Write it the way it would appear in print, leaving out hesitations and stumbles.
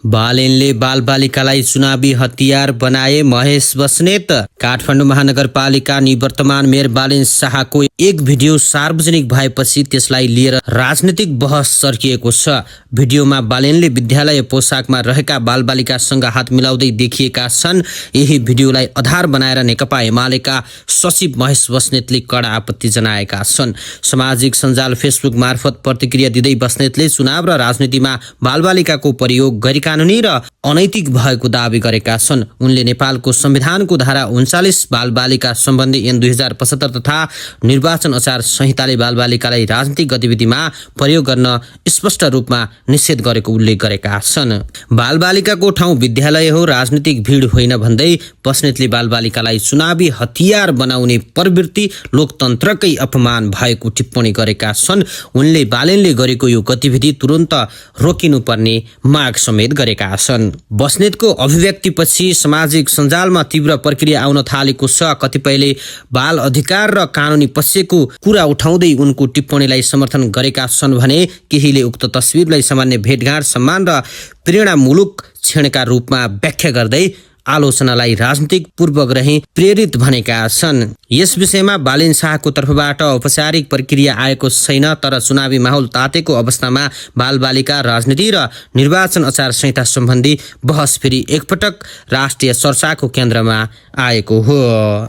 बालेनले बालबालिकालाई चुनावी हतियार बनाए महेश बस्नेत। काठमाडौँ महानगरपालिका निवर्तमान मेयर बालेन शाहको एक भिडियो सार्वजनिक भएपछि त्यसलाई लिएर राजनीतिक बहस चर्किएको छ। भिडियोमा बालेनले विद्यालय पोसाकमा रहेका बालबालिकासँग हात मिलाउँदै देखिएका छन्। यही भिडियोलाई आधार बनाएर नेकपा एमालेका सचिव महेश बस्नेतले कडा आपत्ति जनाएका छन्। सामाजिक सञ्जाल फेसबुक मार्फत प्रतिक्रिया दिँदै बस्नेतले चुनाव र राजनीतिमा बालबालिकाको प्रयोग गैरकानुनी र अनैतिक भएको दावी गरेका छन्। उनले नेपालको संविधानको धारा 39 बालबालिका सम्बन्धी ऐन 2075 तथा निर्वाचन आचार संहिताले बालबालिकालाई राजनीतिक गतिविधिमा प्रयोग गर्न स्पष्ट रूपमा निषेध गरेको उल्लेख गरेका छन्। बालबालिकाको ठाउँ विद्यालय हो, राजनीतिक भिड होइन भन्दै बस्नेतले बालबालिकालाई चुनावी हतियार बनाउने प्रवृत्ति लोकतन्त्रकै अपमान भएको टिप्पणी गरेका छन्। उनले बालेनले गरेको यो गतिविधि तुरन्त रोकिनुपर्ने माग समेत गरेका छन्। बस्नेतको अभिव्यक्तिपछि सामाजिक सञ्जालमा तीव्र प्रक्रिया आउन थालेको छ। कतिपयले बाल अधिकार र कानुनी पक्षको कुरा उठाउँदै उनको टिप्पणीलाई समर्थन गरेका छन् भने केहीले उक्त तस्बिरलाई सामान्य भेटघाट, सम्मान र प्रेरणामूलक क्षणका रूपमा व्याख्या गर्दै आलोचनालाई राजनीतिक पूर्वग्रही प्रेरित भनेका छन्। यस विषयमा बालेन शाहको तर्फबाट औपचारिक प्रक्रिया आएको छैन, तर चुनावी माहौल तातेको अवस्थामा बालबालिका राजनीति र निर्वाचन आचार संहिता सम्बन्धी बहस फेरि एकपटक राष्ट्रिय चर्चाको केन्द्रमा आएको हो।